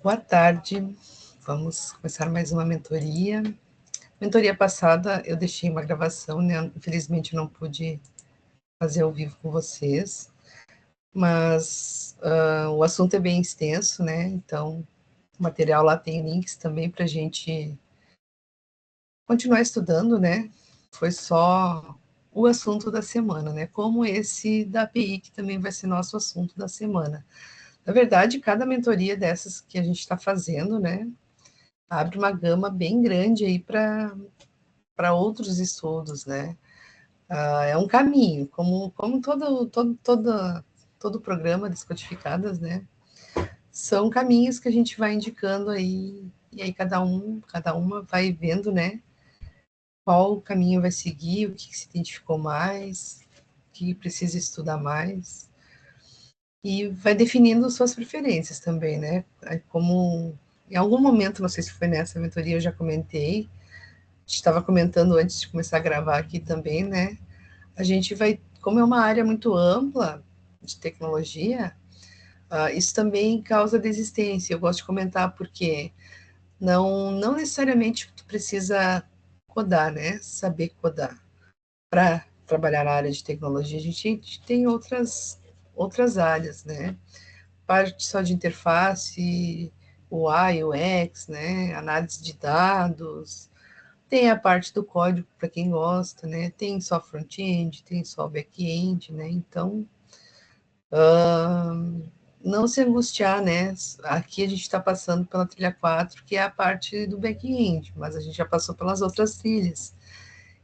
Boa tarde, vamos começar mais uma mentoria. Mentoria passada eu deixei uma gravação, né? Infelizmente não pude fazer ao vivo com vocês, mas o assunto é bem extenso, né? Então, o material lá tem links também para a gente continuar estudando, né? Foi só o assunto da semana, né? Como esse da API, que também vai ser nosso assunto da semana. Na verdade, cada mentoria dessas que a gente está fazendo, né? Abre uma gama bem grande aí para outros estudos, né? É um caminho, como todo programa Descodificadas, né? São caminhos que a gente vai indicando aí, e aí cada uma vai vendo, né? Qual caminho vai seguir, o que se identificou mais, o que precisa estudar mais, e vai definindo suas preferências também, né? Como em algum momento, não sei se foi nessa mentoria, eu já comentei, estava comentando antes de começar a gravar aqui também, né? A gente vai, como é uma área muito ampla de tecnologia, isso também causa desistência. Eu gosto de comentar porque não necessariamente tu precisa codar, né? Saber codar para trabalhar na área de tecnologia. A gente tem outras áreas, né? Parte só de interface, UI, UX, né? Análise de dados. Tem a parte do código para quem gosta, né? Tem só front-end, tem só back-end, né? Então, não se angustiar, né? Aqui a gente está passando pela trilha 4, que é a parte do back-end, mas a gente já passou pelas outras trilhas.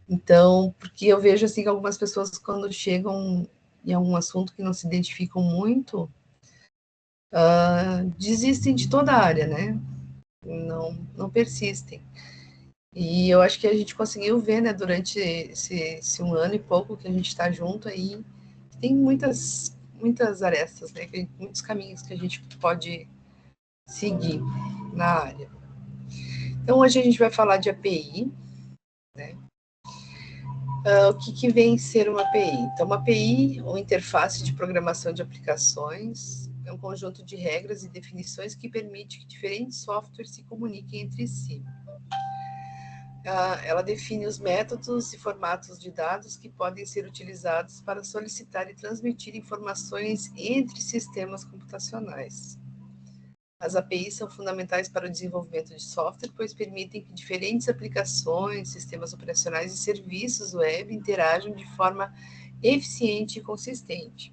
Então, porque eu vejo assim que algumas pessoas, quando chegam em algum assunto que não se identificam muito, desistem de toda a área, né? Não persistem. E eu acho que a gente conseguiu ver, né, durante esse um ano e pouco que a gente está junto aí, tem muitas arestas, né, muitos caminhos que a gente pode seguir na área. Então, hoje a gente vai falar de API, né? O que vem ser uma API? Então, uma API, ou interface de programação de aplicações, é um conjunto de regras e definições que permite que diferentes softwares se comuniquem entre si. Ela define os métodos e formatos de dados que podem ser utilizados para solicitar e transmitir informações entre sistemas computacionais. As APIs são fundamentais para o desenvolvimento de software, pois permitem que diferentes aplicações, sistemas operacionais e serviços web interajam de forma eficiente e consistente.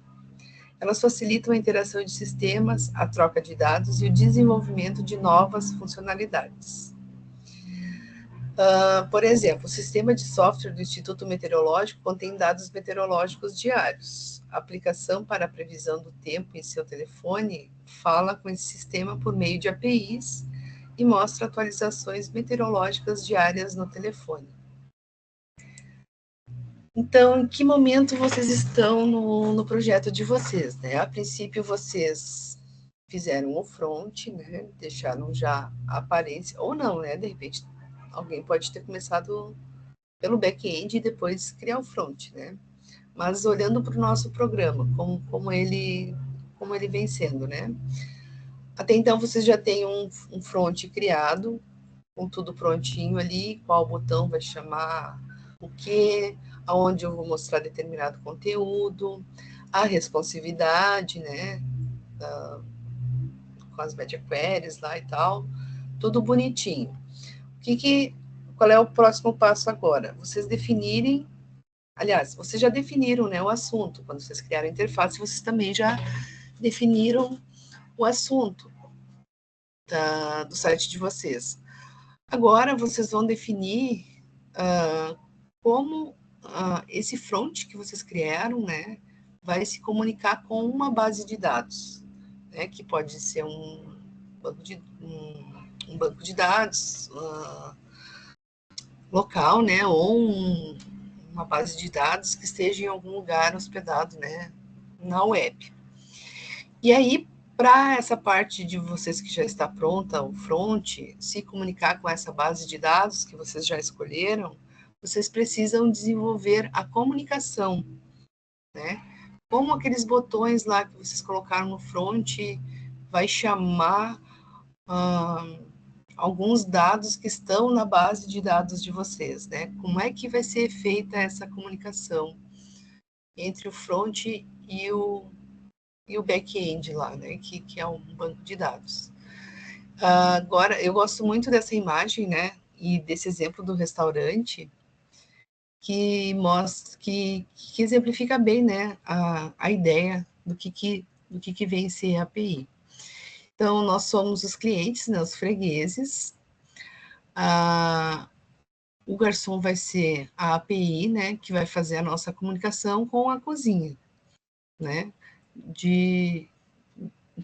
Elas facilitam a interação de sistemas, a troca de dados e o desenvolvimento de novas funcionalidades. Por exemplo, o sistema de software do Instituto Meteorológico contém dados meteorológicos diários. A aplicação para a previsão do tempo em seu telefone fala com esse sistema por meio de APIs e mostra atualizações meteorológicas diárias no telefone. Então, em que momento vocês estão no projeto de vocês, né? A princípio, vocês fizeram o front, né? Deixaram já a aparência, ou não, né? De repente, alguém pode ter começado pelo back-end e depois criar o front, né? Mas olhando para o nosso programa, como ele vem sendo, né? Até então vocês já têm um front criado, com tudo prontinho ali, qual botão vai chamar o quê, aonde eu vou mostrar determinado conteúdo, a responsividade, né? Com as media queries lá e tal, tudo bonitinho. Qual é o próximo passo agora? Vocês definirem. Aliás, vocês já definiram, né, o assunto. Quando vocês criaram a interface, vocês também já definiram o assunto do site de vocês. Agora, vocês vão definir como esse front que vocês criaram, né, vai se comunicar com uma base de dados, né, que pode ser um banco de dados local, né, ou uma base de dados que esteja em algum lugar hospedado, né, na web. E aí, para essa parte de vocês que já está pronta, o front, se comunicar com essa base de dados que vocês já escolheram, vocês precisam desenvolver a comunicação, né? Como aqueles botões lá que vocês colocaram no front vai chamar alguns dados que estão na base de dados de vocês, né? Como é que vai ser feita essa comunicação entre o front e o back-end lá, né? Que é um banco de dados. Agora, eu gosto muito dessa imagem, né? E desse exemplo do restaurante, que mostra, que exemplifica bem, né? A ideia do que vem ser a API. Então, nós somos os clientes, né, os fregueses. O garçom vai ser a API, né, que vai fazer a nossa comunicação com a cozinha, né,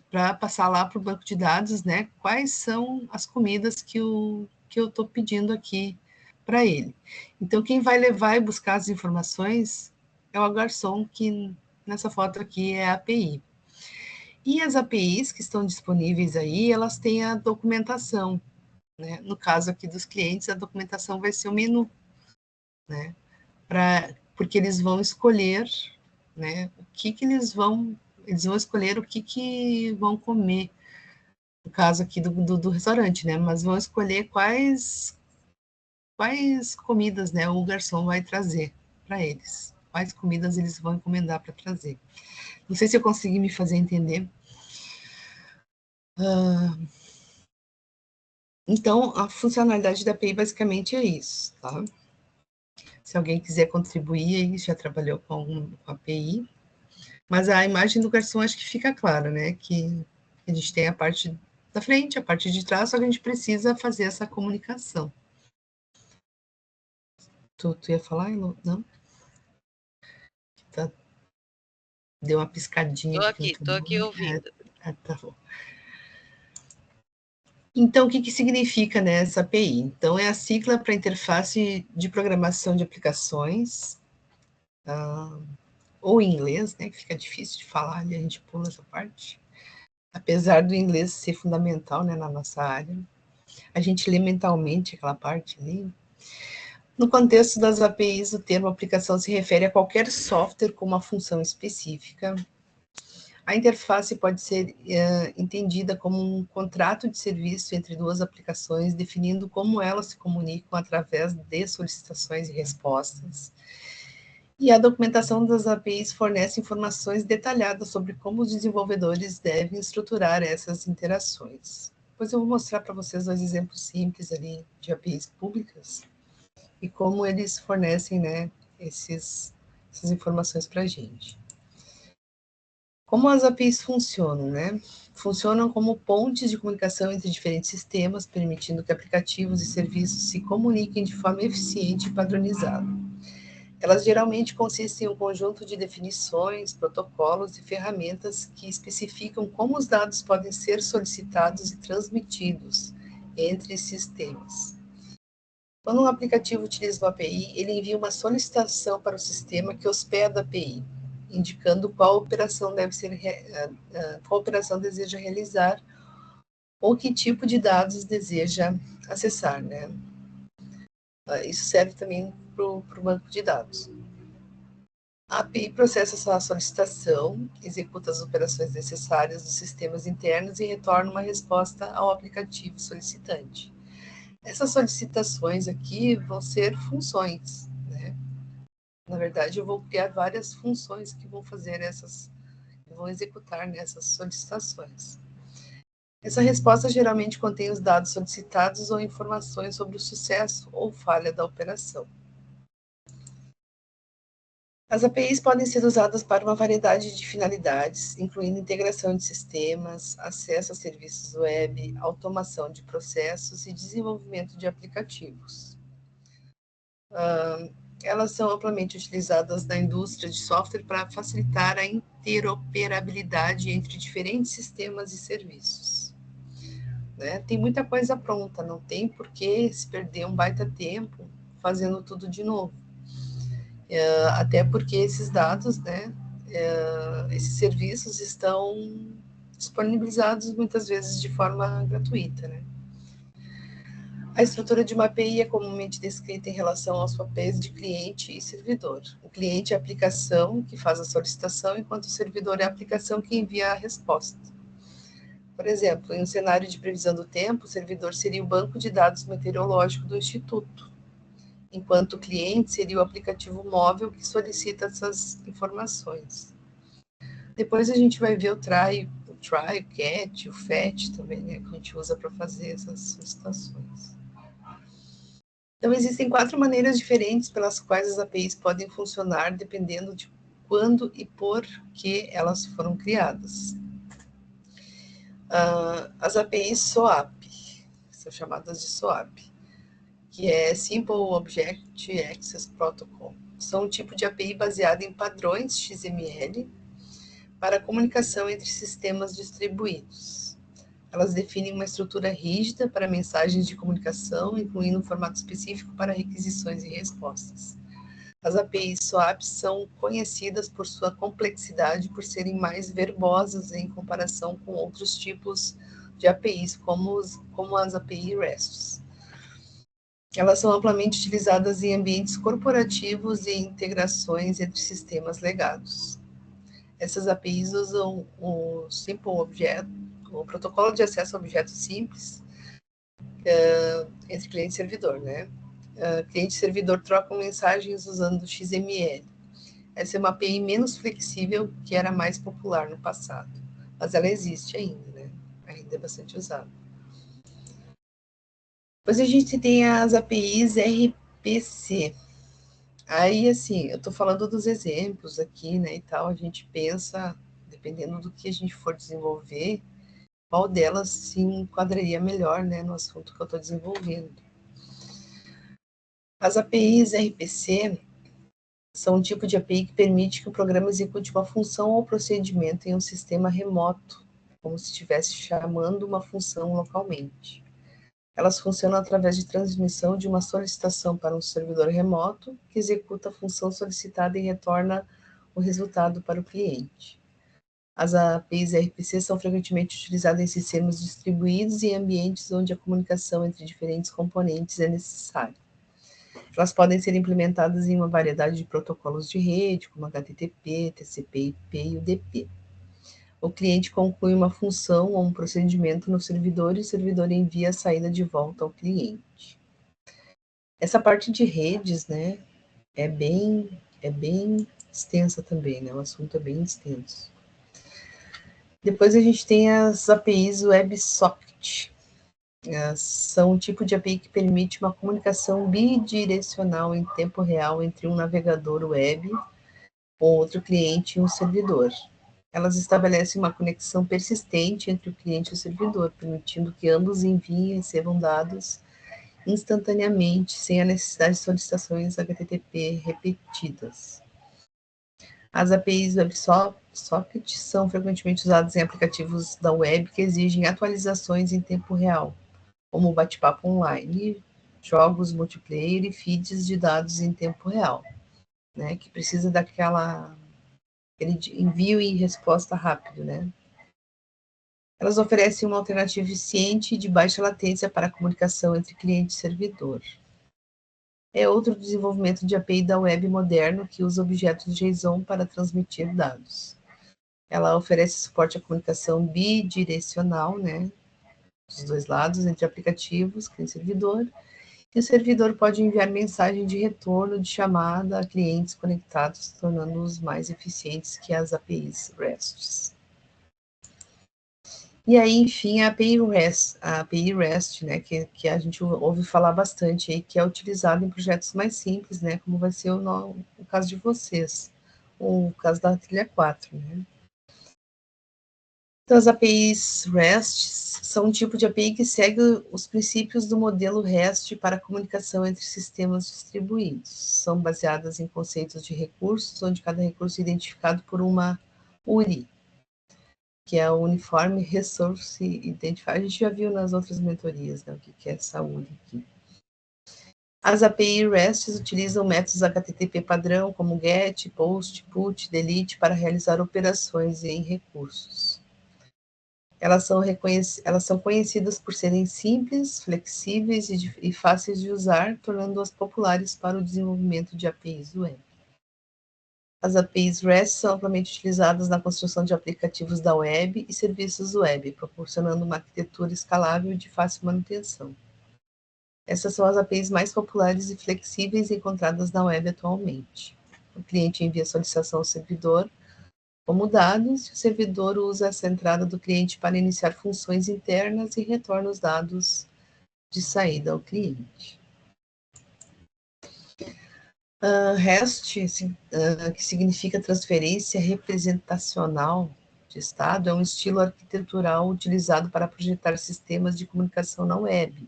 para passar lá para o banco de dados, né, quais são as comidas que eu estou pedindo aqui para ele. Então, quem vai levar e buscar as informações é o garçom, que nessa foto aqui é a API. E as APIs que estão disponíveis aí, elas têm a documentação, né? No caso aqui dos clientes, a documentação vai ser o menu, né? Porque eles vão escolher, né? O que eles vão escolher o que vão comer, no caso aqui do restaurante, né? Mas vão escolher quais comidas, né? O garçom vai trazer para eles, quais comidas eles vão encomendar para trazer. Não sei se eu consegui me fazer entender. Então, a funcionalidade da API basicamente é isso, tá? Se alguém quiser contribuir aí, já trabalhou com a API. Mas a imagem do garçom acho que fica clara, né? Que a gente tem a parte da frente, a parte de trás, só que a gente precisa fazer essa comunicação. Tu ia falar, Elô? Não? Tá. Deu uma piscadinha aqui. Tô aqui ouvindo. Tá bom. Então, o que significa, né, essa API? Então, é a sigla para interface de programação de aplicações, ou em inglês, né, que fica difícil de falar, ali a gente pula essa parte. Apesar do inglês ser fundamental, né, na nossa área, a gente lê mentalmente aquela parte ali. No contexto das APIs, o termo aplicação se refere a qualquer software com uma função específica. A interface pode ser entendida como um contrato de serviço entre duas aplicações, definindo como elas se comunicam através de solicitações e respostas. E a documentação das APIs fornece informações detalhadas sobre como os desenvolvedores devem estruturar essas interações. Depois eu vou mostrar para vocês dois exemplos simples ali de APIs públicas e como eles fornecem, né, essas informações para a gente. Como as APIs funcionam, né? Funcionam como pontes de comunicação entre diferentes sistemas, permitindo que aplicativos e serviços se comuniquem de forma eficiente e padronizada. Elas geralmente consistem em um conjunto de definições, protocolos e ferramentas que especificam como os dados podem ser solicitados e transmitidos entre sistemas. Quando um aplicativo utiliza uma API, ele envia uma solicitação para o sistema que hospeda a API, indicando qual operação deseja realizar ou que tipo de dados deseja acessar, né? Isso serve também para o banco de dados. A API processa essa solicitação, executa as operações necessárias dos sistemas internos e retorna uma resposta ao aplicativo solicitante. Essas solicitações aqui vão ser funções, né? Na verdade, eu vou criar várias funções que vão fazer vão executar nessas solicitações. Essa resposta geralmente contém os dados solicitados ou informações sobre o sucesso ou falha da operação. As APIs podem ser usadas para uma variedade de finalidades, incluindo integração de sistemas, acesso a serviços web, automação de processos e desenvolvimento de aplicativos. Elas são amplamente utilizadas na indústria de software para facilitar a interoperabilidade entre diferentes sistemas e serviços. Né? Tem muita coisa pronta, não tem por que se perder um baita tempo fazendo tudo de novo. Até porque esses dados, né, esses serviços estão disponibilizados muitas vezes de forma gratuita, né? A estrutura de uma API é comumente descrita em relação aos papéis de cliente e servidor. O cliente é a aplicação que faz a solicitação, enquanto o servidor é a aplicação que envia a resposta. Por exemplo, em um cenário de previsão do tempo, o servidor seria o banco de dados meteorológico do Instituto, enquanto o cliente seria o aplicativo móvel que solicita essas informações. Depois a gente vai ver o try, o get, o fetch também, né, que a gente usa para fazer essas solicitações. Então, existem 4 maneiras diferentes pelas quais as APIs podem funcionar, dependendo de quando e por que elas foram criadas. As APIs SOAP, são chamadas de SOAP, que é Simple Object Access Protocol. São um tipo de API baseado em padrões XML para comunicação entre sistemas distribuídos. Elas definem uma estrutura rígida para mensagens de comunicação, incluindo um formato específico para requisições e respostas. As APIs SOAP são conhecidas por sua complexidade, por serem mais verbosas em comparação com outros tipos de APIs, como as API RESTs. Elas são amplamente utilizadas em ambientes corporativos e integrações entre sistemas legados. Essas APIs usam o Simple Object, o protocolo de acesso a objetos simples, entre cliente e servidor, né? Cliente e servidor trocam mensagens usando XML. Essa é uma API menos flexível, que era mais popular no passado, mas ela existe ainda, né? Ainda é bastante usada. Depois a gente tem as APIs RPC. Aí, assim, eu estou falando dos exemplos aqui, né, e tal, a gente pensa, dependendo do que a gente for desenvolver, qual delas se enquadraria melhor, né, no assunto que eu estou desenvolvendo. As APIs RPC são um tipo de API que permite que o programa execute uma função ou procedimento em um sistema remoto, como se estivesse chamando uma função localmente. Elas funcionam através de transmissão de uma solicitação para um servidor remoto, que executa a função solicitada e retorna o resultado para o cliente. As APIs RPC são frequentemente utilizadas em sistemas distribuídos e em ambientes onde a comunicação entre diferentes componentes é necessária. Elas podem ser implementadas em uma variedade de protocolos de rede, como HTTP, TCP/IP e UDP. O cliente conclui uma função ou um procedimento no servidor e o servidor envia a saída de volta ao cliente. Essa parte de redes, né, é bem extensa também, né? O assunto é bem extenso. Depois a gente tem as APIs WebSocket. São um tipo de API que permite uma comunicação bidirecional em tempo real entre um navegador web, outro cliente e um servidor. Elas estabelecem uma conexão persistente entre o cliente e o servidor, permitindo que ambos enviem e recebam dados instantaneamente, sem a necessidade de solicitações HTTP repetidas. As APIs WebSocket são frequentemente usadas em aplicativos da web que exigem atualizações em tempo real, como bate-papo online, jogos multiplayer e feeds de dados em tempo real, né, que precisa daquele envio e resposta rápido, né? Elas oferecem uma alternativa eficiente e de baixa latência para a comunicação entre cliente e servidor. É outro desenvolvimento de API da web moderno que usa objetos JSON para transmitir dados. Ela oferece suporte à comunicação bidirecional, né, dos dois lados, entre aplicativos, cliente e servidor, e o servidor pode enviar mensagem de retorno de chamada a clientes conectados, tornando-os mais eficientes que as APIs RESTs. E aí, enfim, a API REST, né, que a gente ouve falar bastante aí, que é utilizada em projetos mais simples, né, como vai ser o caso de vocês, o caso da trilha 4, né. Então, as APIs REST são um tipo de API que segue os princípios do modelo REST para a comunicação entre sistemas distribuídos. São baseadas em conceitos de recursos, onde cada recurso é identificado por uma URI, que é o Uniform Resource Identifier. A gente já viu nas outras mentorias, né, o que é essa URI aqui. As API RESTs utilizam métodos HTTP padrão, como GET, POST, PUT, DELETE, para realizar operações em recursos. Elas são conhecidas por serem simples, flexíveis e fáceis de usar, tornando-as populares para o desenvolvimento de APIs web. As APIs REST são amplamente utilizadas na construção de aplicativos da web e serviços web, proporcionando uma arquitetura escalável e de fácil manutenção. Essas são as APIs mais populares e flexíveis encontradas na web atualmente. O cliente envia solicitação ao servidor como dados, e o servidor usa essa entrada do cliente para iniciar funções internas e retorna os dados de saída ao cliente. REST, que significa transferência representacional de estado, é um estilo arquitetural utilizado para projetar sistemas de comunicação na web.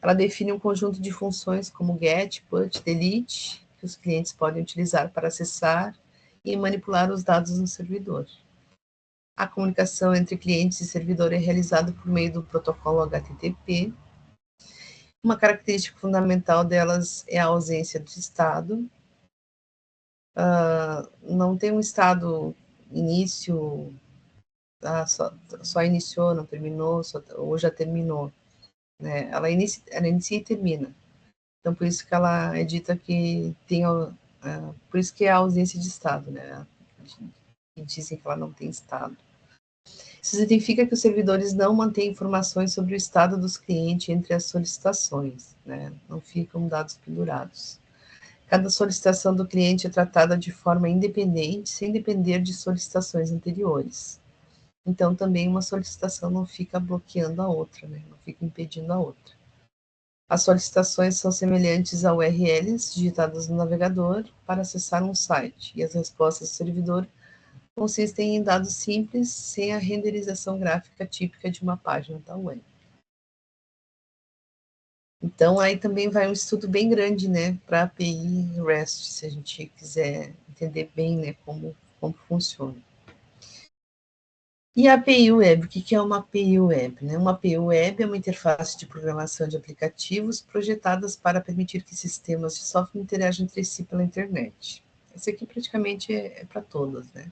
Ela define um conjunto de funções como GET, PUT, DELETE, que os clientes podem utilizar para acessar e manipular os dados no servidor. A comunicação entre clientes e servidor é realizada por meio do protocolo HTTP. Uma característica fundamental delas é a ausência de estado. Não tem um estado início, só iniciou, não terminou, ou já terminou. Né? Ela inicia e termina. Então, por isso que ela é dita que tem, por isso que é a ausência de estado, né? E dizem que ela não tem estado. Isso significa que os servidores não mantêm informações sobre o estado dos clientes entre as solicitações, né? Não ficam dados pendurados. Cada solicitação do cliente é tratada de forma independente, sem depender de solicitações anteriores. Então, também uma solicitação não fica bloqueando a outra, né? Não fica impedindo a outra. As solicitações são semelhantes a URLs digitadas no navegador para acessar um site, e as respostas do servidor consistem em dados simples, sem a renderização gráfica típica de uma página da web. Então, aí também vai um estudo bem grande, né, para a API REST, se a gente quiser entender bem, né, como funciona. E a API Web, o que é uma API Web? Né? Uma API Web é uma interface de programação de aplicativos projetadas para permitir que sistemas de software interajam entre si pela internet. Essa aqui praticamente é para todas, né?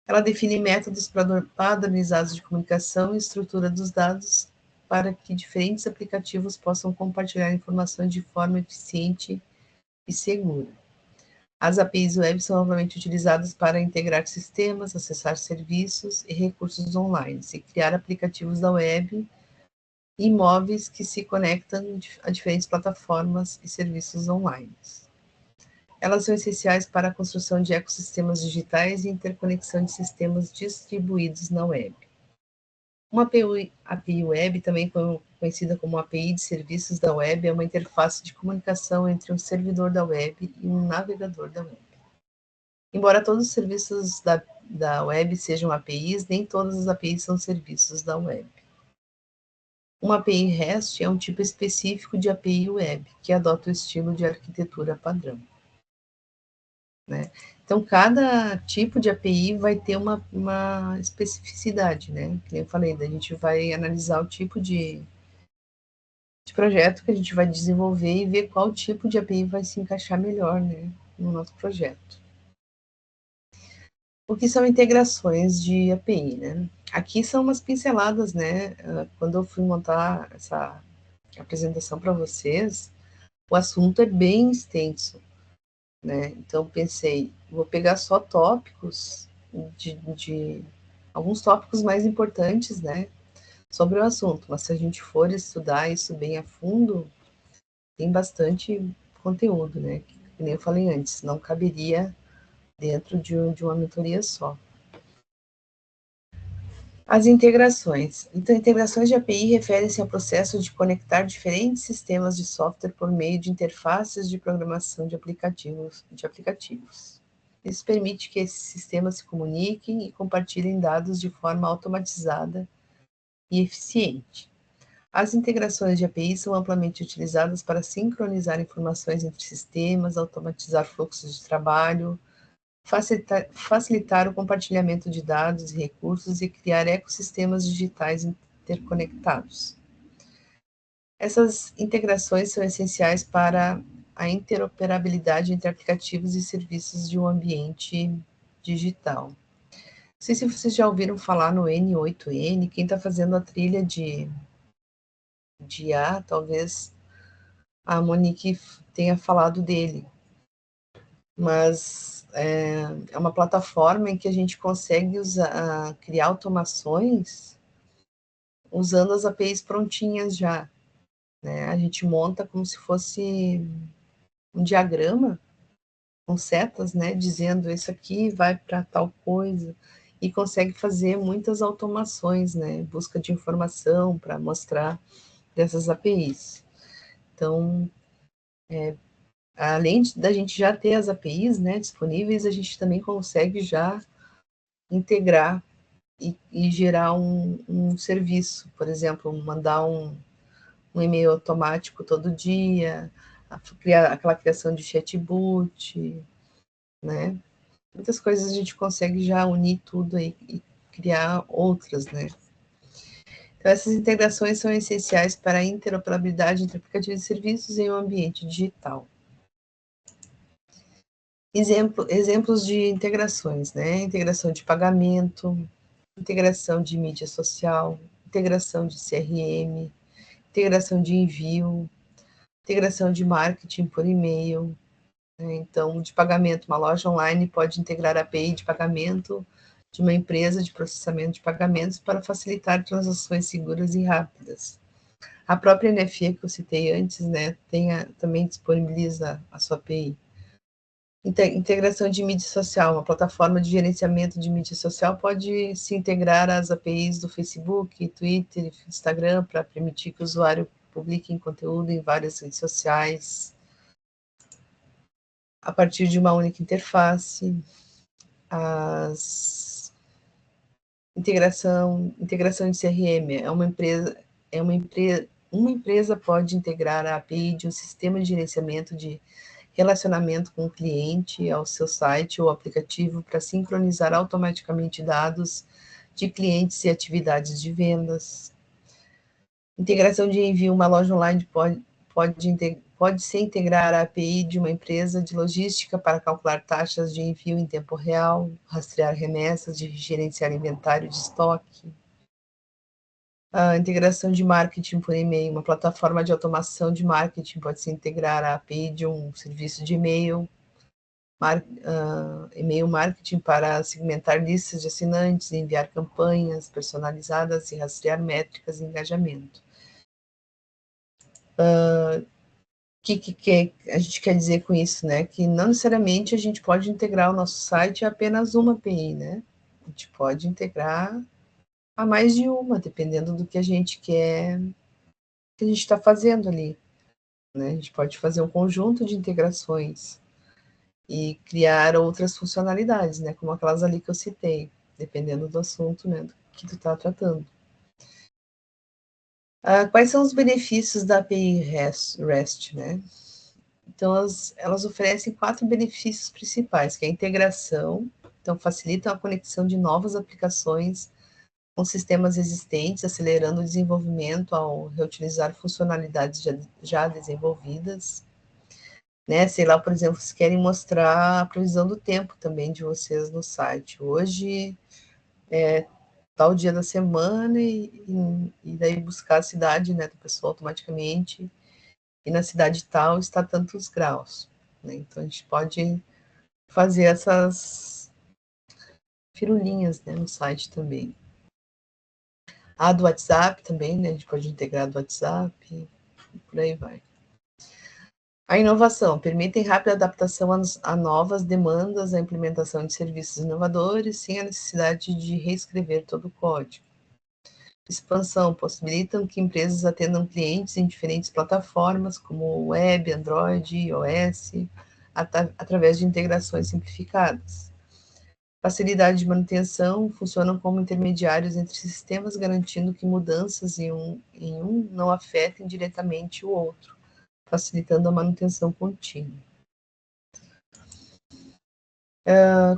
Ela define métodos padronizados de comunicação e estrutura dos dados para que diferentes aplicativos possam compartilhar informações de forma eficiente e segura. As APIs web são amplamente utilizadas para integrar sistemas, acessar serviços e recursos online, e criar aplicativos da web e móveis que se conectam a diferentes plataformas e serviços online. Elas são essenciais para a construção de ecossistemas digitais e interconexão de sistemas distribuídos na web. Uma API web, também conhecida como API de serviços da web, é uma interface de comunicação entre um servidor da web e um navegador da web. Embora todos os serviços da web sejam APIs, nem todas as APIs são serviços da web. Uma API REST é um tipo específico de API web, que adota o estilo de arquitetura padrão. Né? Então, cada tipo de API vai ter uma especificidade, né? Como eu falei, a gente vai analisar o tipo de projeto que a gente vai desenvolver e ver qual tipo de API vai se encaixar melhor, né, no nosso projeto. O que são integrações de API, né? Aqui são umas pinceladas, né? Quando eu fui montar essa apresentação para vocês, o assunto é bem extenso, né? Então pensei, vou pegar só tópicos de alguns tópicos mais importantes, né, sobre o assunto. Mas se a gente for estudar isso bem a fundo, tem bastante conteúdo, né? Que nem eu falei antes, não caberia dentro de uma mentoria só. As integrações. Então, integrações de API referem-se ao processo de conectar diferentes sistemas de software por meio de interfaces de programação de aplicativos. Isso permite que esses sistemas se comuniquem e compartilhem dados de forma automatizada e eficiente. As integrações de API são amplamente utilizadas para sincronizar informações entre sistemas, automatizar fluxos de trabalho, facilitar o compartilhamento de dados e recursos e criar ecossistemas digitais interconectados. Essas integrações são essenciais para a interoperabilidade entre aplicativos e serviços de um ambiente digital. Não sei se vocês já ouviram falar no N8N, quem está fazendo a trilha de IA, talvez a Monique tenha falado dele. Mas é uma plataforma em que a gente consegue criar automações usando as APIs prontinhas já, né? A gente monta como se fosse um diagrama com setas, né, dizendo isso aqui vai para tal coisa, e consegue fazer muitas automações, né, busca de informação para mostrar dessas APIs. Então, além da gente já ter as APIs, né, disponíveis, a gente também consegue já integrar e gerar um serviço, por exemplo, mandar um e-mail automático todo dia, criar aquela criação de chatbot, né? Muitas coisas a gente consegue já unir tudo aí e criar outras, né? Então, essas integrações são essenciais para a interoperabilidade entre aplicativos e serviços em um ambiente digital. Exemplos de integrações, né? Integração de pagamento, integração de mídia social, integração de CRM, integração de envio, integração de marketing por e-mail, né? Então, de pagamento, uma loja online pode integrar a API de pagamento de uma empresa de processamento de pagamentos para facilitar transações seguras e rápidas. A própria NFE que eu citei antes, né, também disponibiliza a sua API. Integração de mídia social, uma plataforma de gerenciamento de mídia social pode se integrar às APIs do Facebook, Twitter, Instagram, para permitir que o usuário publique conteúdo em várias redes sociais, a partir de uma única interface. Integração de CRM, uma empresa pode integrar a API de um sistema de gerenciamento de relacionamento com o cliente ao seu site ou aplicativo para sincronizar automaticamente dados de clientes e atividades de vendas. Integração de envio, uma loja online pode se integrar à API de uma empresa de logística para calcular taxas de envio em tempo real, rastrear remessas, gerenciar inventário de estoque. A integração de marketing por e-mail, uma plataforma de automação de marketing pode se integrar à API de um serviço de e-mail, e-mail marketing para segmentar listas de assinantes, enviar campanhas personalizadas e rastrear métricas de engajamento. O que a gente quer dizer com isso, né? Que não necessariamente a gente pode integrar o nosso site a apenas uma API, né? A gente pode integrar a mais de uma, dependendo do que a gente quer, que a gente está fazendo ali, né? A gente pode fazer um conjunto de integrações e criar outras funcionalidades, né? Como aquelas ali que eu citei, dependendo do assunto, né? Do que tu está tratando. Quais são os benefícios da API REST, né? Então, elas oferecem 4 benefícios principais, que é a integração, então facilitam a conexão de novas aplicações com sistemas existentes, acelerando o desenvolvimento ao reutilizar funcionalidades já desenvolvidas, né? Sei lá, por exemplo, se querem mostrar a previsão do tempo também de vocês no site. Hoje é tal dia da semana e daí buscar a cidade, né, da pessoa automaticamente, e na cidade tal está tantos graus, né? Então a gente pode fazer essas firulinhas, né, no site também. A do WhatsApp também, né? A gente pode integrar do WhatsApp, e por aí vai. A inovação permite rápida adaptação a novas demandas, a implementação de serviços inovadores, sem a necessidade de reescrever todo o código. Expansão possibilitam que empresas atendam clientes em diferentes plataformas, como web, Android, iOS, através de integrações simplificadas. Facilidade de manutenção funcionam como intermediários entre sistemas, garantindo que mudanças em um não afetem diretamente o outro, facilitando a manutenção contínua.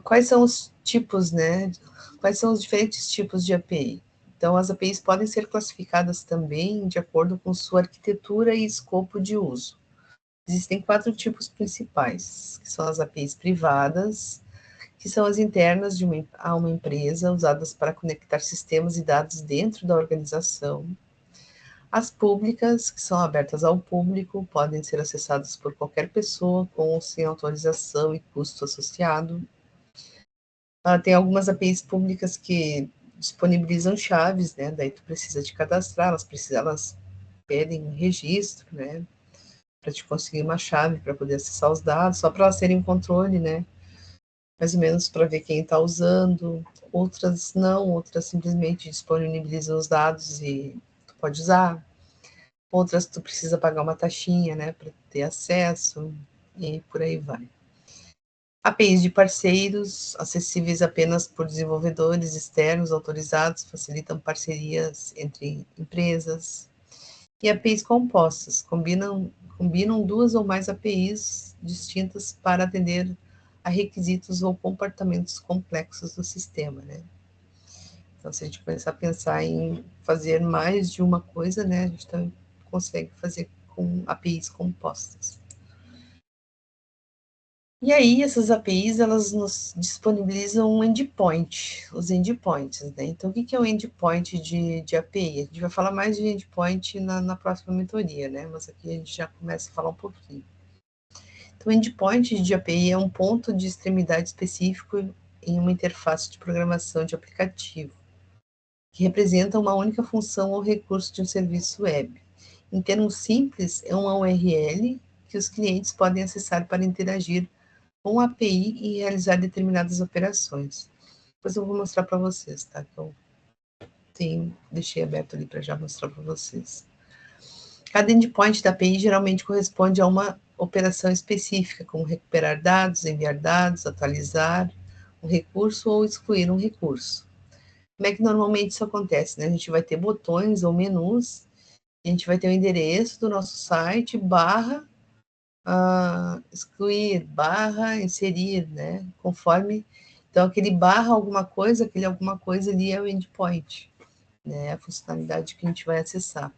Quais são os tipos, né? Quais são os diferentes tipos de API? Então, as APIs podem ser classificadas também de acordo com sua arquitetura e escopo de uso. Existem 4 tipos principais, que são as APIs privadas, que são as internas a uma empresa, usadas para conectar sistemas e dados dentro da organização. As públicas, que são abertas ao público, podem ser acessadas por qualquer pessoa com ou sem autorização e custo associado. Tem algumas APIs públicas que disponibilizam chaves, né? Daí tu precisa de cadastrar, elas pedem um registro, né? Para te conseguir uma chave para poder acessar os dados, só para elas terem um controle, né? Mais ou menos para ver quem está usando. Outras não, outras simplesmente disponibilizam os dados e tu pode usar. Outras tu precisa pagar uma taxinha, né, para ter acesso, e por aí vai. APIs de parceiros, acessíveis apenas por desenvolvedores externos autorizados, facilitam parcerias entre empresas. E APIs compostas, combinam duas ou mais APIs distintas para atender a requisitos ou comportamentos complexos do sistema, né? Então, se a gente começar a pensar em fazer mais de uma coisa, né, a gente também consegue fazer com APIs compostas. E aí, essas APIs, elas nos disponibilizam um endpoint, os endpoints, né? Então, o que é um endpoint de API? A gente vai falar mais de endpoint na próxima mentoria, né? Mas aqui a gente já começa a falar um pouquinho. Então, o endpoint de API é um ponto de extremidade específico em uma interface de programação de aplicativo, que representa uma única função ou recurso de um serviço web. Em termos simples, é uma URL que os clientes podem acessar para interagir com a API e realizar determinadas operações. Depois eu vou mostrar para vocês, tá? Que eu deixei aberto ali para já mostrar para vocês. Cada endpoint da API geralmente corresponde a uma operação específica, como recuperar dados, enviar dados, atualizar um recurso ou excluir um recurso. Como é que normalmente isso acontece, né? A gente vai ter botões ou menus, a gente vai ter o endereço do nosso site, barra excluir, barra inserir, né? Conforme. Então, aquele barra alguma coisa, aquele alguma coisa ali é o endpoint, né? A funcionalidade que a gente vai acessar.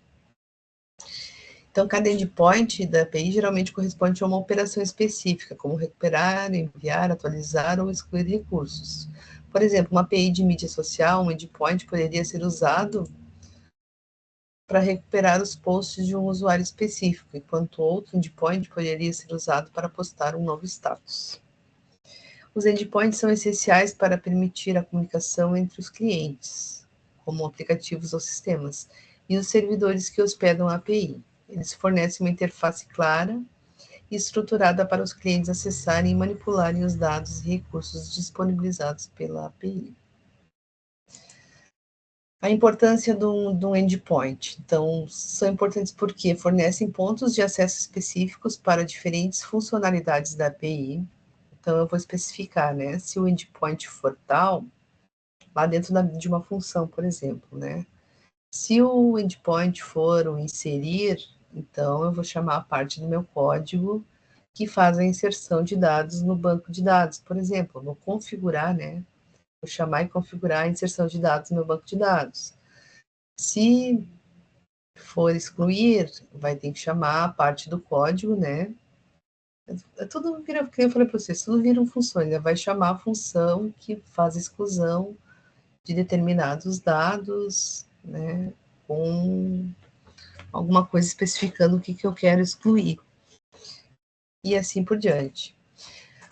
Então, cada endpoint da API geralmente corresponde a uma operação específica, como recuperar, enviar, atualizar ou excluir recursos. Por exemplo, uma API de mídia social, um endpoint poderia ser usado para recuperar os posts de um usuário específico, enquanto outro endpoint poderia ser usado para postar um novo status. Os endpoints são essenciais para permitir a comunicação entre os clientes, como aplicativos ou sistemas, e os servidores que hospedam a API. Eles fornecem uma interface clara e estruturada para os clientes acessarem e manipularem os dados e recursos disponibilizados pela API. A importância de um endpoint. Então, são importantes porque fornecem pontos de acesso específicos para diferentes funcionalidades da API. Então, eu vou especificar, né? Se o endpoint for tal, lá dentro de uma função, por exemplo, né? Se o endpoint for o inserir, então eu vou chamar a parte do meu código que faz a inserção de dados no banco de dados. Por exemplo, eu vou configurar, né? Vou chamar e configurar a inserção de dados no meu banco de dados. Se for excluir, vai ter que chamar a parte do código, né? Tudo vira, como eu falei para vocês, tudo vira funções, né? Vai chamar a função que faz a exclusão de determinados dados, né? Com alguma coisa especificando o que eu quero excluir. E assim por diante.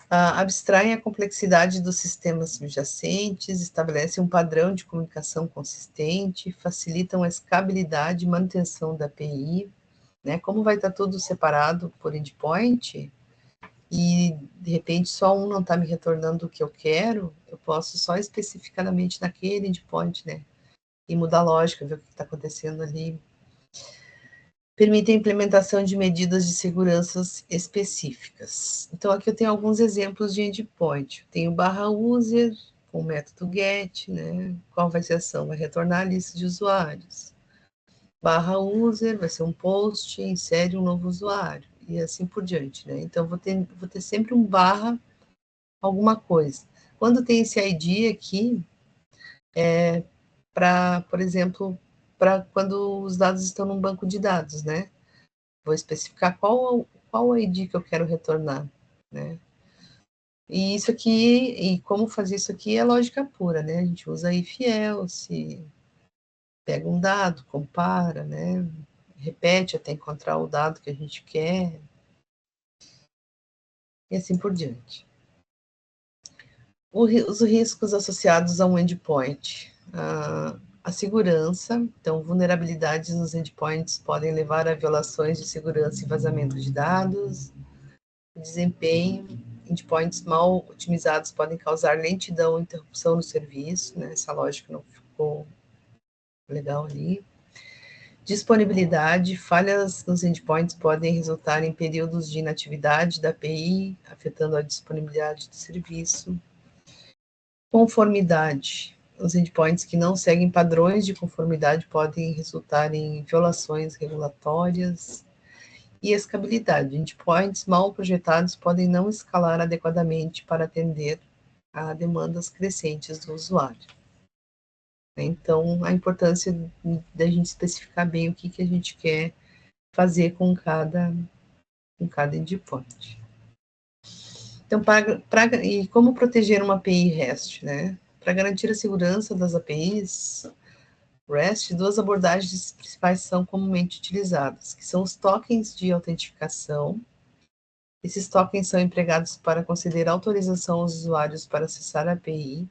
Abstraem a complexidade dos sistemas subjacentes, estabelecem um padrão de comunicação consistente, facilitam a escalabilidade e manutenção da API, né? Como vai estar tudo separado por endpoint, e de repente só um não está me retornando o que eu quero, eu posso só especificadamente naquele endpoint, né? E mudar a lógica, ver o que está acontecendo ali. Permite a implementação de medidas de segurança específicas. Então, aqui eu tenho alguns exemplos de endpoint. Eu tenho /user, com o método get, né? Qual vai ser a ação? Vai retornar a lista de usuários. /user vai ser um post, insere um novo usuário, e assim por diante, né? Então, vou ter sempre um barra alguma coisa. Quando tem esse ID aqui, por exemplo, para quando os dados estão num banco de dados, né? Vou especificar qual ID que eu quero retornar, né? E isso aqui, e como fazer isso aqui é lógica pura, né? A gente usa if else, pega um dado, compara, né? Repete até encontrar o dado que a gente quer, e assim por diante. Os riscos associados a um endpoint. A segurança, então, vulnerabilidades nos endpoints podem levar a violações de segurança e vazamento de dados. O desempenho, endpoints mal otimizados podem causar lentidão ou interrupção no serviço, né? Essa lógica não ficou legal ali. Disponibilidade, falhas nos endpoints podem resultar em períodos de inatividade da API, afetando a disponibilidade do serviço. Conformidade, os endpoints que não seguem padrões de conformidade podem resultar em violações regulatórias. E escalabilidade, endpoints mal projetados podem não escalar adequadamente para atender a demandas crescentes do usuário. Então, a importância da gente especificar bem o que a gente quer fazer com cada endpoint. Então, e como proteger uma API REST, né? Para garantir a segurança das APIs REST, duas abordagens principais são comumente utilizadas, que são os tokens de autentificação. Esses tokens são empregados para conceder autorização aos usuários para acessar a API.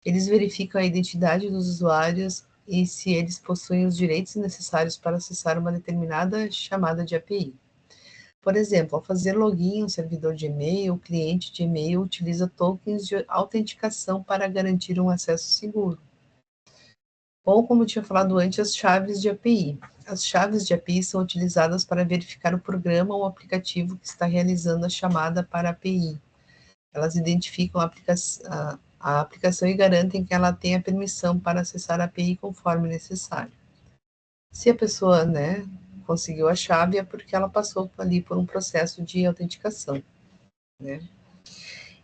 Eles verificam a identidade dos usuários e se eles possuem os direitos necessários para acessar uma determinada chamada de API. Por exemplo, ao fazer login em um servidor de e-mail, o cliente de e-mail utiliza tokens de autenticação para garantir um acesso seguro. Ou, como eu tinha falado antes, as chaves de API. As chaves de API são utilizadas para verificar o programa ou aplicativo que está realizando a chamada para a API. Elas identificam a aplicação e garantem que ela tenha permissão para acessar a API conforme necessário. Se a pessoa, né, conseguiu a chave, é porque ela passou ali por um processo de autenticação, né?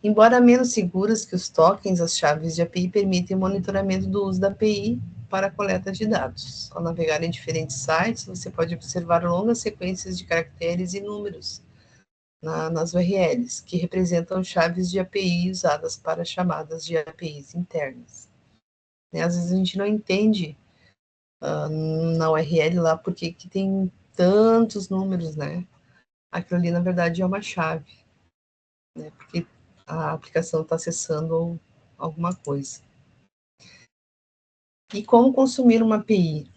Embora menos seguras que os tokens, as chaves de API permitem o monitoramento do uso da API para a coleta de dados. Ao navegar em diferentes sites, você pode observar longas sequências de caracteres e números nas URLs, que representam chaves de API usadas para chamadas de APIs internas. Às vezes a gente não entende na URL lá porque que tem tantos números, né? Aquilo ali, na verdade, é uma chave, né? Porque a aplicação está acessando alguma coisa. E como consumir uma API?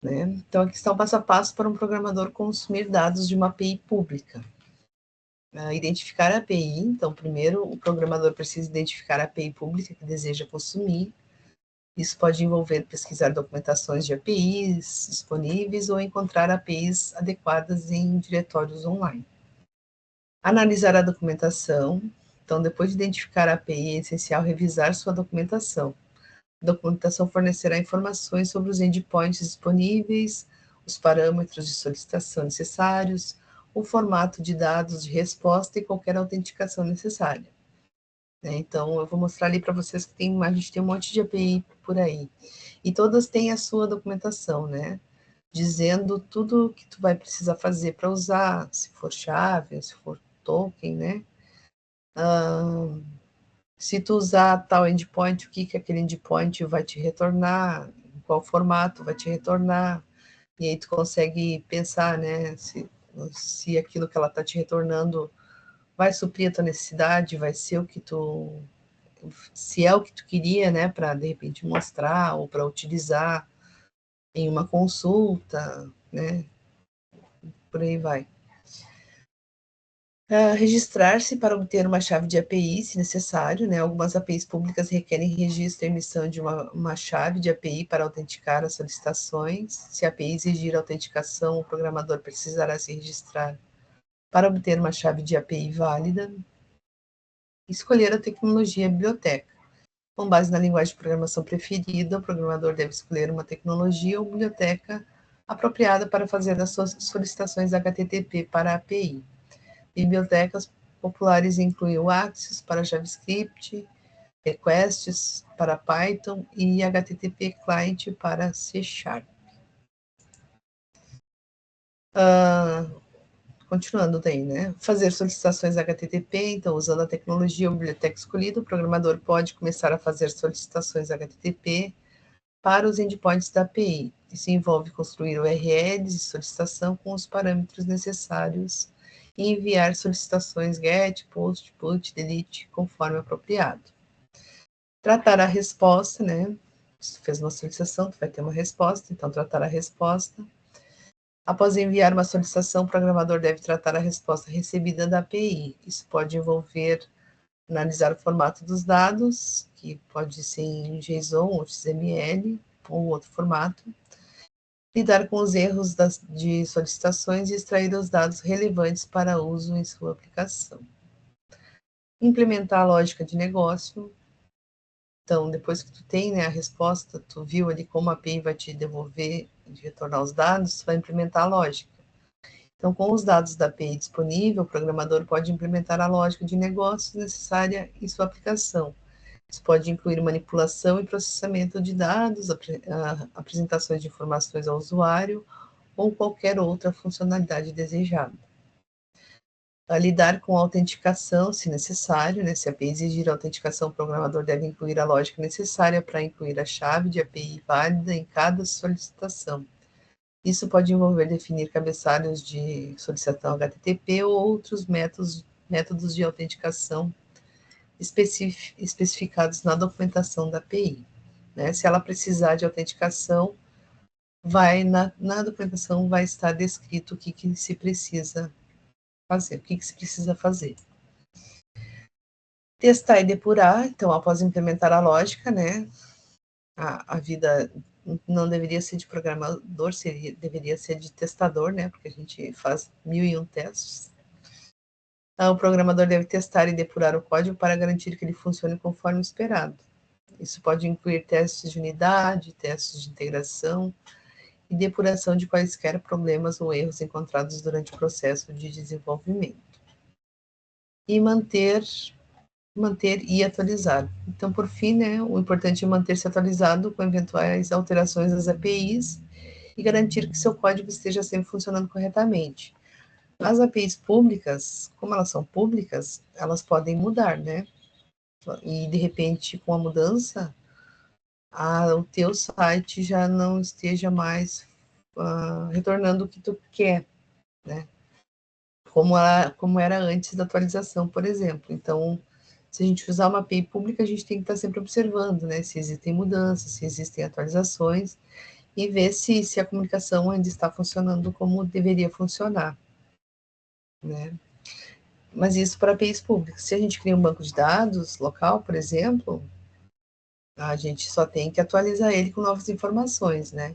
Né? Então, aqui está o passo a passo para um programador consumir dados de uma API pública. Identificar a API. Então, primeiro, o programador precisa identificar a API pública que deseja consumir. Isso pode envolver pesquisar documentações de APIs disponíveis ou encontrar APIs adequadas em diretórios online. Analisar a documentação. Então, depois de identificar a API, é essencial revisar sua documentação. A documentação fornecerá informações sobre os endpoints disponíveis, os parâmetros de solicitação necessários, o formato de dados de resposta e qualquer autenticação necessária. Então, eu vou mostrar ali para vocês que a gente tem um monte de API por aí. E todas têm a sua documentação, né? Dizendo tudo que tu vai precisar fazer para usar, se for chave, se for token, né? Se tu usar tal endpoint, o que aquele endpoint vai te retornar, em qual formato vai te retornar, e aí tu consegue pensar, né, se aquilo que ela está te retornando vai suprir a tua necessidade, vai ser o que tu, se é o que tu queria, né, para de repente mostrar ou para utilizar em uma consulta, né, por aí vai. Registrar-se para obter uma chave de API, se necessário, né? Algumas APIs públicas requerem registro e emissão de uma chave de API para autenticar as solicitações. Se a API exigir autenticação, o programador precisará se registrar para obter uma chave de API válida. Escolher a tecnologia biblioteca. Com base na linguagem de programação preferida, o programador deve escolher uma tecnologia ou biblioteca apropriada para fazer as suas solicitações HTTP para a API. Bibliotecas populares incluem o Axios para JavaScript, Requests para Python e HTTP Client para C#. Continuando daí, né? Fazer solicitações HTTP, então, usando a tecnologia ou biblioteca escolhida, o programador pode começar a fazer solicitações HTTP para os endpoints da API. Isso envolve construir URLs de solicitação com os parâmetros necessários e enviar solicitações GET, POST, PUT, DELETE, conforme apropriado. Tratar a resposta, né? Se tu fez uma solicitação, tu vai ter uma resposta, então tratar a resposta. Após enviar uma solicitação, o programador deve tratar a resposta recebida da API. Isso pode envolver analisar o formato dos dados, que pode ser em JSON ou XML, ou outro formato, lidar com os erros de solicitações e extrair os dados relevantes para uso em sua aplicação. Implementar a lógica de negócio. Então, depois que tu tem, né, a resposta, tu viu ali como a API vai te devolver, de retornar os dados, tu vai implementar a lógica. Então, com os dados da API disponível, o programador pode implementar a lógica de negócio necessária em sua aplicação. Isso pode incluir manipulação e processamento de dados, apresentações de informações ao usuário ou qualquer outra funcionalidade desejada. A lidar com a autenticação, se necessário, né? Se a API exigir a autenticação, o programador deve incluir a lógica necessária para incluir a chave de API válida em cada solicitação. Isso pode envolver definir cabeçalhos de solicitação HTTP ou outros métodos de autenticação especificados na documentação da API. Né? Se ela precisar de autenticação, na documentação vai estar descrito o que se precisa fazer, o que se precisa fazer. Testar e depurar, então, após implementar a lógica, né? A vida não deveria ser de programador, deveria ser de testador, né? Porque a gente faz 1001 testes. O programador deve testar e depurar o código para garantir que ele funcione conforme esperado. Isso pode incluir testes de unidade, testes de integração e depuração de quaisquer problemas ou erros encontrados durante o processo de desenvolvimento. E manter e atualizar. Então, por fim, né, o importante é manter-se atualizado com eventuais alterações das APIs e garantir que seu código esteja sempre funcionando corretamente. As APIs públicas, como elas são públicas, elas podem mudar, né? E, de repente, com a mudança, o teu site já não esteja mais retornando o que tu quer, né? Como era antes da atualização, por exemplo. Então, se a gente usar uma API pública, a gente tem que estar sempre observando, né? Se existem mudanças, se existem atualizações, e ver se a comunicação ainda está funcionando como deveria funcionar, né? Mas isso para APIs públicas. Se a gente cria um banco de dados local, por exemplo, a gente só tem que atualizar ele com novas informações, né?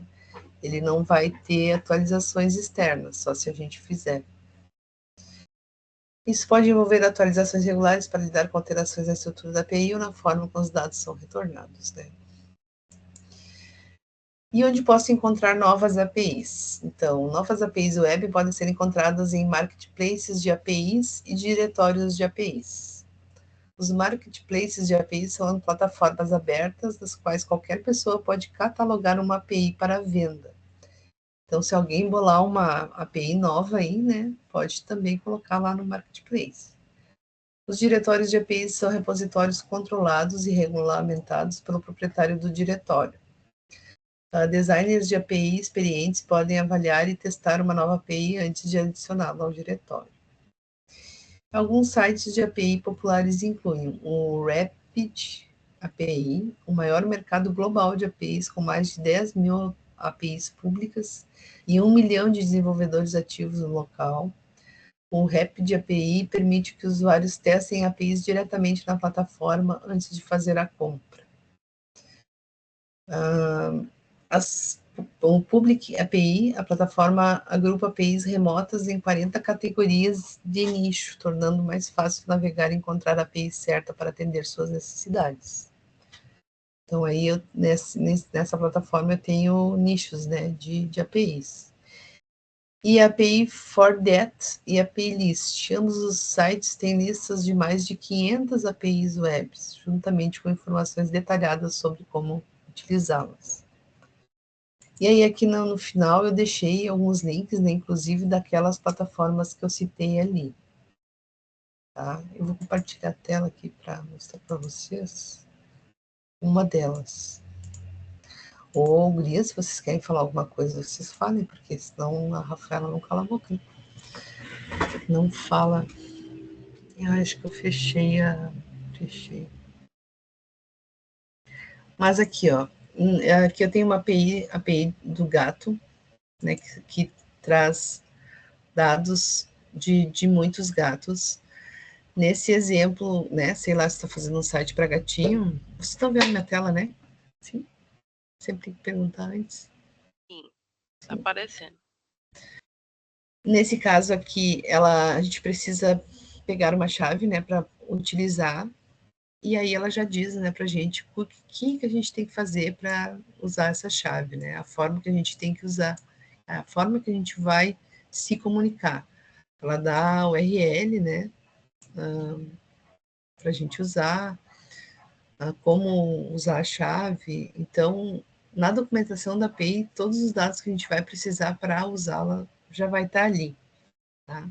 Ele não vai ter atualizações externas, só se a gente fizer. Isso pode envolver atualizações regulares para lidar com alterações na estrutura da API ou na forma como os dados são retornados, né? E onde posso encontrar novas APIs? Então, novas APIs web podem ser encontradas em marketplaces de APIs e diretórios de APIs. Os marketplaces de APIs são plataformas abertas das quais qualquer pessoa pode catalogar uma API para venda. Então, se alguém bolar uma API nova aí, né, pode também colocar lá no marketplace. Os diretórios de APIs são repositórios controlados e regulamentados pelo proprietário do diretório. Designers de API experientes podem avaliar e testar uma nova API antes de adicioná-la ao diretório. Alguns sites de API populares incluem o Rapid API, o maior mercado global de APIs com mais de 10 mil APIs públicas e 1 milhão de desenvolvedores ativos no local. O Rapid API permite que usuários testem APIs diretamente na plataforma antes de fazer a compra. O Public API, a plataforma agrupa APIs remotas em 40 categorias de nicho, tornando mais fácil navegar e encontrar a API certa para atender suas necessidades. Então, aí, nessa plataforma, eu tenho nichos, né, de APIs. E a API for that e a API List. Ambos os sites têm listas de mais de 500 APIs web, juntamente com informações detalhadas sobre como utilizá-las. E aí, aqui no final, eu deixei alguns links, né, inclusive daquelas plataformas que eu citei ali. Tá? Eu vou compartilhar a tela aqui para mostrar para vocês uma delas. Ô, gurias, se vocês querem falar alguma coisa, vocês falem, porque senão a Rafaela não cala a boca. Não fala. Eu acho que eu fechei. Mas aqui, ó. Aqui eu tenho uma API do gato, né, que traz dados de muitos gatos. Nesse exemplo, né, sei lá se está fazendo um site para gatinho. Vocês estão vendo minha tela, né? Sim. Sempre tem que perguntar antes. Sim, tá aparecendo. Nesse caso aqui, a gente precisa pegar uma chave, né, para utilizar. E aí ela já diz, né, para a gente o que a gente tem que fazer para usar essa chave, né? A forma que a gente tem que usar, a forma que a gente vai se comunicar. Ela dá a URL, né, para a gente usar, como usar a chave. Então, na documentação da API, todos os dados que a gente vai precisar para usá-la já vai estar ali, tá?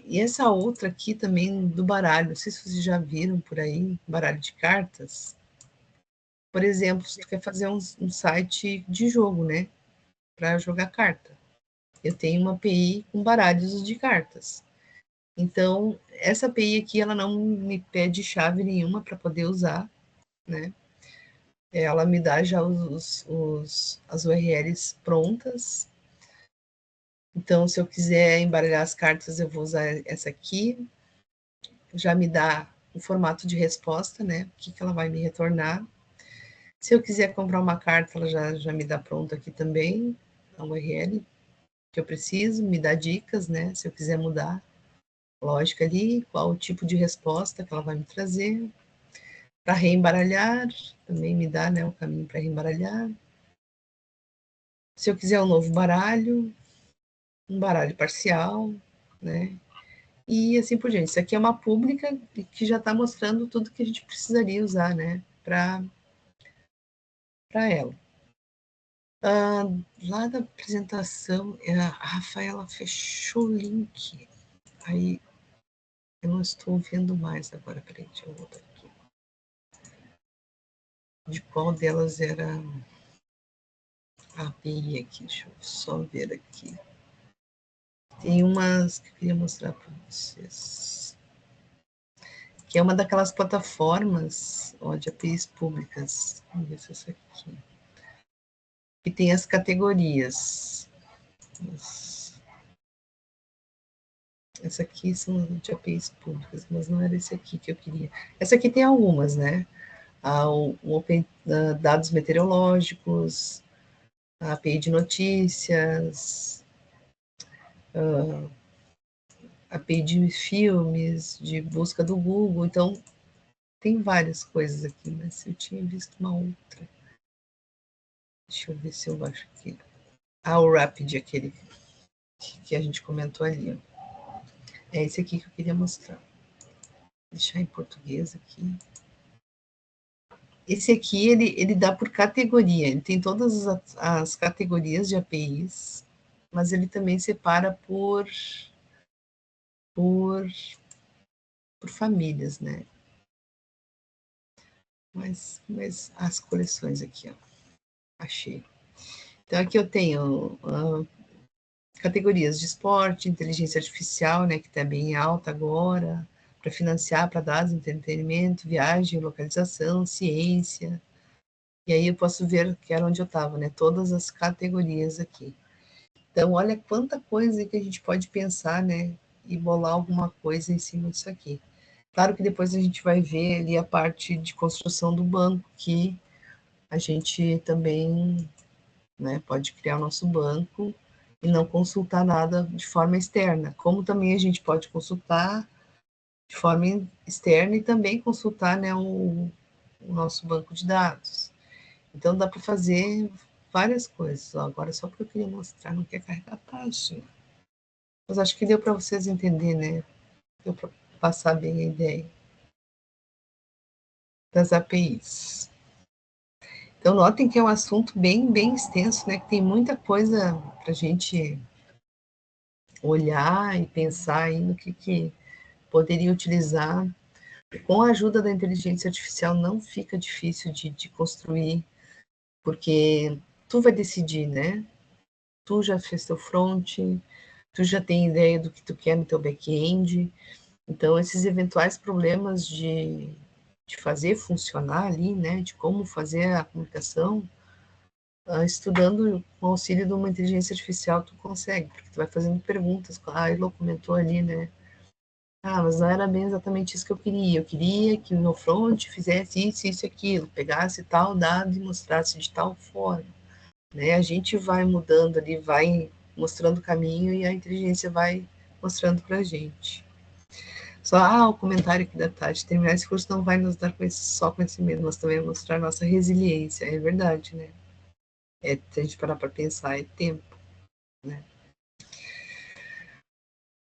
E essa outra aqui também do baralho, não sei se vocês já viram por aí, baralho de cartas. Por exemplo, se tu quer fazer um site de jogo, né, para jogar carta. Eu tenho uma API com baralhos de cartas. Então, essa API aqui, ela não me pede chave nenhuma para poder usar, né? Ela me dá já as URLs prontas. Então, se eu quiser embaralhar as cartas, eu vou usar essa aqui. Já me dá o formato de resposta, né? O que ela vai me retornar. Se eu quiser comprar uma carta, ela já me dá pronto aqui também, a URL que eu preciso, me dá dicas, né? Se eu quiser mudar, lógica ali, qual o tipo de resposta que ela vai me trazer. Para reembaralhar, também me dá, né, o caminho para reembaralhar. Se eu quiser um novo baralho, um baralho parcial, né? E assim por diante. Isso aqui é uma pública que já está mostrando tudo que a gente precisaria usar, né, para ela. Lá da apresentação, a Rafaela fechou o link. Aí eu não estou vendo mais agora. Peraí, deixa eu voltar aqui. De qual delas era a API aqui? Deixa eu só ver aqui. Tem umas que eu queria mostrar para vocês. Que é uma daquelas plataformas de APIs públicas. Vamos ver se é essa aqui. Que tem as categorias. Essa aqui são de APIs públicas, mas não era esse aqui que eu queria. Essa aqui tem algumas, né? Dados meteorológicos, a API de notícias, a API de filmes, de busca do Google. Então, tem várias coisas aqui, mas eu tinha visto uma outra. Deixa eu ver se eu acho aqui. O Rapid, aquele que a gente comentou ali. É esse aqui que eu queria mostrar. Vou deixar em português aqui. Esse aqui, ele dá por categoria. Ele tem todas as categorias de APIs, mas ele também separa por famílias, né? Mas as coleções aqui, ó. Achei. Então, aqui eu tenho categorias de esporte, inteligência artificial, né, que está bem alta agora, para financiar, para dados, entretenimento, viagem, localização, ciência. E aí eu posso ver que era onde eu estava, né? Todas as categorias aqui. Então, olha quanta coisa que a gente pode pensar, né? E bolar alguma coisa em cima disso aqui. Claro que depois a gente vai ver ali a parte de construção do banco, que a gente também, né, pode criar o nosso banco e não consultar nada de forma externa. Como também a gente pode consultar de forma externa e também consultar, né, o nosso banco de dados. Então, dá para fazer várias coisas. Agora, só porque eu queria mostrar, não quer carregar a página. Mas acho que deu para vocês entenderem, né? Deu para passar bem a ideia das APIs. Então, notem que é um assunto bem extenso, né? Que tem muita coisa para a gente olhar e pensar aí no que poderia utilizar. Com a ajuda da inteligência artificial, não fica difícil de construir porque tu vai decidir, né? Tu já fez teu front, tu já tem ideia do que tu quer no teu back-end, então esses eventuais problemas de fazer funcionar ali, né, de como fazer a comunicação, estudando com o auxílio de uma inteligência artificial tu consegue, porque tu vai fazendo perguntas, a Elo comentou ali, né, mas não era bem exatamente isso que eu queria que o meu front fizesse isso e aquilo, pegasse tal dado e mostrasse de tal forma, né, a gente vai mudando ali, vai mostrando o caminho e a inteligência vai mostrando pra gente. Só o comentário aqui da Tati, terminar esse curso não vai nos dar só conhecimento, mas também vai mostrar nossa resiliência, é verdade, né? Se a gente parar para pensar, é tempo, né?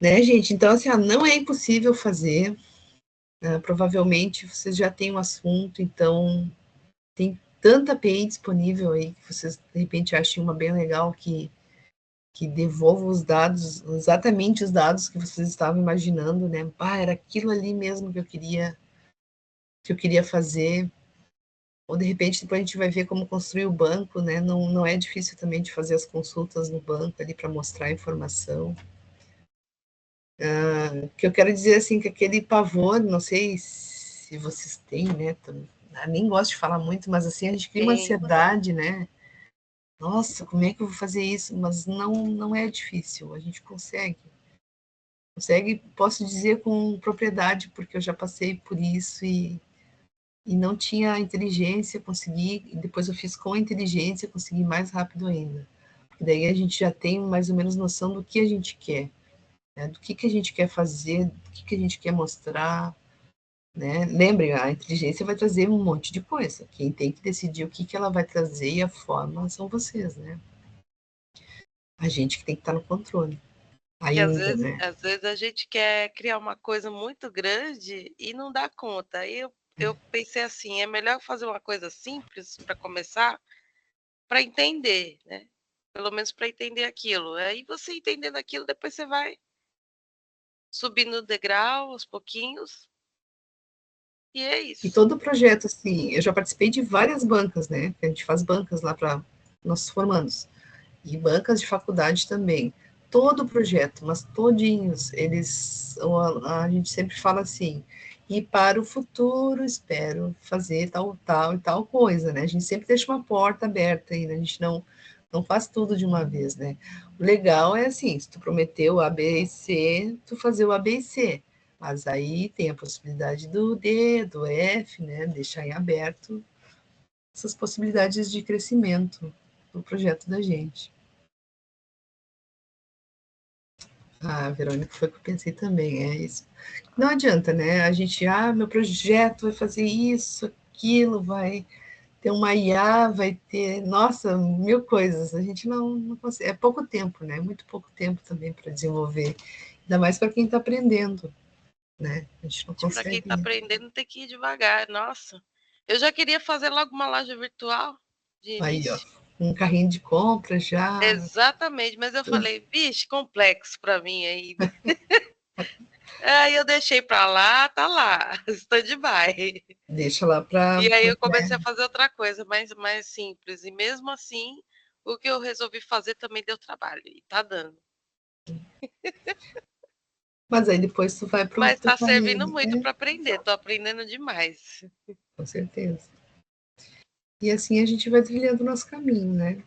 Né, gente? Então, assim, não é impossível fazer, provavelmente vocês já têm um assunto, então tem tanta API disponível aí que vocês, de repente, achem uma bem legal que devolva os dados, exatamente os dados que vocês estavam imaginando, né? Era aquilo ali mesmo que eu queria fazer, ou de repente depois a gente vai ver como construir o banco, né? Não é difícil também de fazer as consultas no banco ali para mostrar a informação. Que eu quero dizer assim que aquele pavor, não sei se vocês têm, né? Nem gosto de falar muito, mas assim a gente cria uma ansiedade, né? Nossa, como é que eu vou fazer isso? Mas não é difícil, a gente consegue. Consegue, posso dizer com propriedade, porque eu já passei por isso e não tinha inteligência, consegui, e depois eu fiz com a inteligência, consegui mais rápido ainda. Porque daí a gente já tem mais ou menos noção do que a gente quer, né? Do que a gente quer fazer, do que a gente quer mostrar, né? Lembrem, a inteligência vai trazer um monte de coisa. Quem tem que decidir o que ela vai trazer e a forma são vocês, né? A gente que tem que estar no controle. E Ainda, né? às vezes a gente quer criar uma coisa muito grande e não dá conta. Aí eu pensei assim, é melhor fazer uma coisa simples para começar, para entender, né? Pelo menos para entender aquilo. Aí você entendendo aquilo, depois você vai subindo o degrau aos pouquinhos. E é E isso. todo projeto, assim, eu já participei de várias bancas, né? A gente faz bancas lá para nossos formandos. E bancas de faculdade também. Todo o projeto, mas todinhos, a gente sempre fala assim, e para o futuro espero fazer tal, tal e tal coisa, né? A gente sempre deixa uma porta aberta aí, né? A gente não faz tudo de uma vez, né? O legal é assim, se tu prometeu A, B e C, tu fazer o A, B e C. Mas aí tem a possibilidade do D, do F, né? Deixar em aberto essas possibilidades de crescimento do projeto da gente. Verônica, foi o que eu pensei também, é isso. Não adianta, né? A gente, meu projeto vai fazer isso, aquilo, vai ter uma IA, vai ter, nossa, mil coisas. A gente não consegue, é pouco tempo, né? Muito pouco tempo também para desenvolver, ainda mais para quem está aprendendo, né? A gente não Para quem está consegue. aprendendo, tem que ir devagar. Nossa, eu já queria fazer logo uma loja virtual de Aí, ó, início. um carrinho de compra já. Exatamente, mas eu falei, vixe, complexo para mim ainda. Aí eu deixei para lá, tá lá, stand-by. Deixa lá para. E aí eu comecei a fazer outra coisa, mais simples. E mesmo assim, o que eu resolvi fazer também deu trabalho. E tá dando. Mas aí depois tu vai pro Mas teu tá servindo carrinho, muito né? para aprender. Tô aprendendo demais. Com certeza. E assim a gente vai trilhando o nosso caminho, né?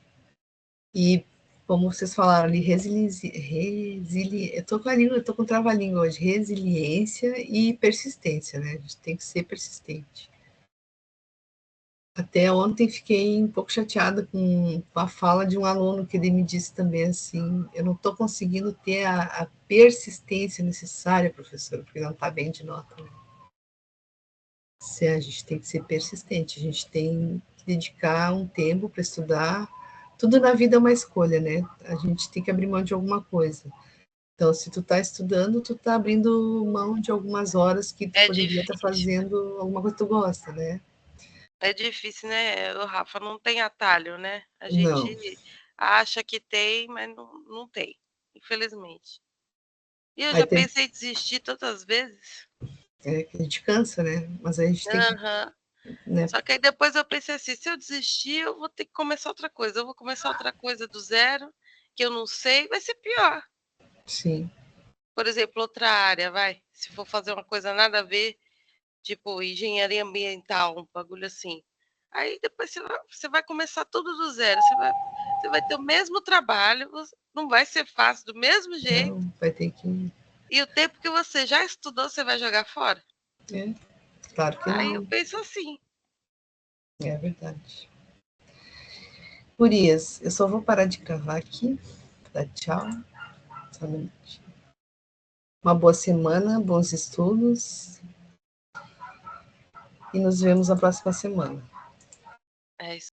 E como vocês falaram ali, eu tô com a língua, eu tô com trava-língua hoje, resiliência e persistência, né? A gente tem que ser persistente. Até ontem fiquei um pouco chateada com a fala de um aluno que ele me disse também assim, eu não estou conseguindo ter a persistência necessária, professora, porque não está bem de nota. Né? A gente tem que ser persistente, a gente tem que dedicar um tempo para estudar. Tudo na vida é uma escolha, né? A gente tem que abrir mão de alguma coisa. Então, se tu está estudando, tu está abrindo mão de algumas horas que tu É poderia estar difícil. fazendo alguma coisa que tu gosta, né? É difícil, né, Rafa? Não tem atalho, né? A Não. gente acha que tem, mas não tem, infelizmente. E eu Aí já tem, pensei em desistir tantas vezes. que a gente cansa, né? Mas a gente tem que Aham. né? Só que aí depois eu pensei assim, se eu desistir, eu vou ter que começar outra coisa. Eu vou começar outra coisa do zero, que eu não sei, vai ser pior. Sim. Por exemplo, outra área, vai. Se for fazer uma coisa nada a ver, tipo engenharia ambiental, um bagulho assim. Aí depois você vai começar tudo do zero. Você vai ter o mesmo trabalho, não vai ser fácil do mesmo jeito. Não, vai ter que... E o tempo que você já estudou, você vai jogar fora? É, claro que Aí eu não. penso assim. É verdade. Gurias, eu só vou parar de gravar aqui. Dar tchau. Só um minutinho. Uma boa semana, bons estudos. E nos vemos na próxima semana. É isso.